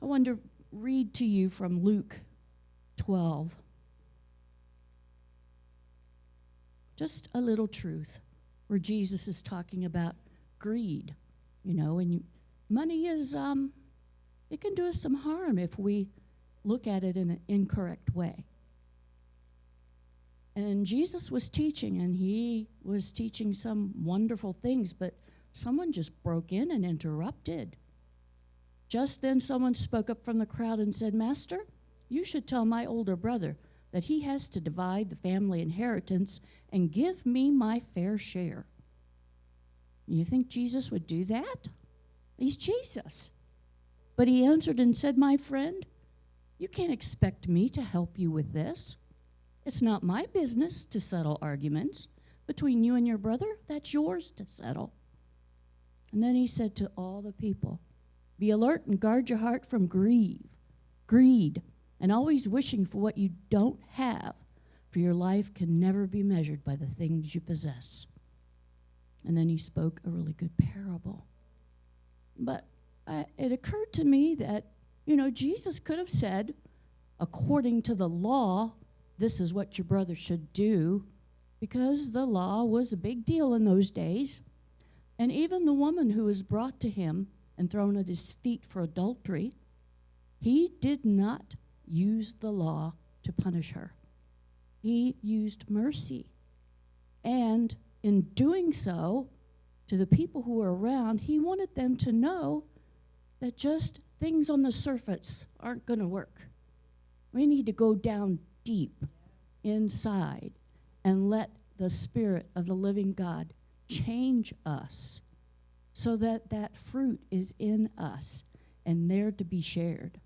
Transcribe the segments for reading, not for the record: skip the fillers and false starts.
I want to read to you from Luke 12. Just a little truth where Jesus is talking about greed, and money is, it can do us some harm if we look at it in an incorrect way. And Jesus was teaching, and he was teaching some wonderful things, but someone just broke in and interrupted. Just then someone spoke up from the crowd and said, "Master, you should tell my older brother that he has to divide the family inheritance and give me my fair share." You think Jesus would do that? He's Jesus. But he answered and said, "My friend, you can't expect me to help you with this. It's not my business to settle arguments between you and your brother. That's yours to settle." And then he said to all the people, "Be alert and guard your heart from greed, and always wishing for what you don't have, for your life can never be measured by the things you possess." And then he spoke a really good parable. But it occurred to me that, Jesus could have said, according to the law, this is what your brother should do, because the law was a big deal in those days. And even the woman who was brought to him and thrown at his feet for adultery, he did not use the law to punish her. He used mercy. And in doing so, to the people who were around, he wanted them to know that just things on the surface aren't going to work. We need to go down deep inside and let the Spirit of the living God change us so that that fruit is in us and there to be shared.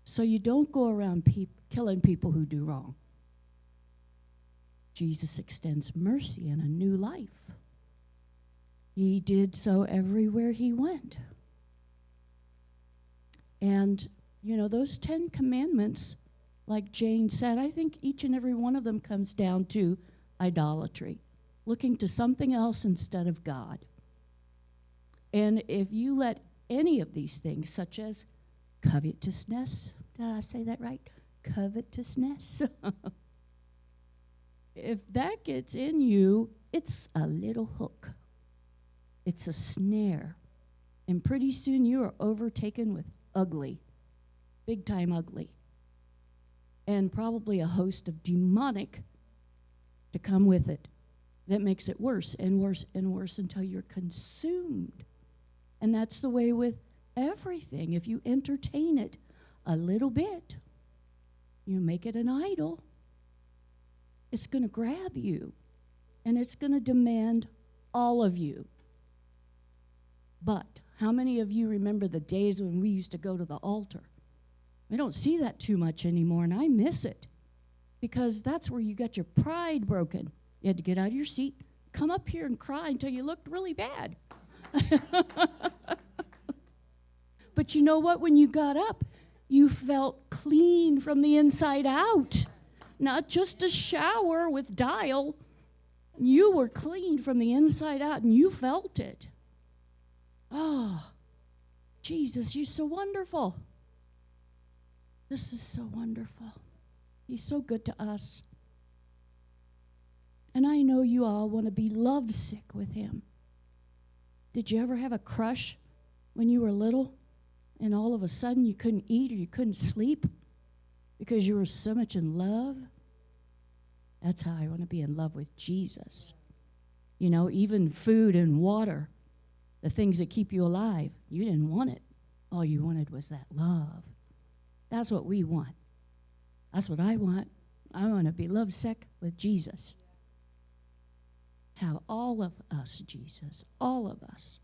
So you don't go around killing people who do wrong. Jesus extends mercy and a new life. He did so everywhere he went. And, those 10 commandments, like Jane said, I think each and every one of them comes down to idolatry, looking to something else instead of God. And if you let any of these things, such as covetousness, did I say that right? Covetousness. If that gets in you, it's a little hook. It's a snare. And pretty soon you are overtaken with ugly, big time ugly. And probably a host of demonic to come with it that makes it worse and worse and worse until you're consumed. And that's the way with everything. If you entertain it a little bit, you make it an idol, it's going to grab you, and it's going to demand all of you. But how many of you remember the days when we used to go to the altar? We don't see that too much anymore, and I miss it, because that's where you got your pride broken. You had to get out of your seat, come up here and cry until you looked really bad. But you know what? When you got up, you felt clean from the inside out. Not just a shower with Dial. You were clean from the inside out, and you felt it. Oh, Jesus, you're so wonderful. This is so wonderful. He's so good to us. And I know you all want to be lovesick with him. Did you ever have a crush when you were little, and all of a sudden you couldn't eat or you couldn't sleep because you were so much in love? That's how I want to be in love with Jesus. Even food and water, the things that keep you alive, you didn't want it. All you wanted was that love. That's what we want. That's what I want. I want to be lovesick with Jesus. Have all of us, Jesus, all of us.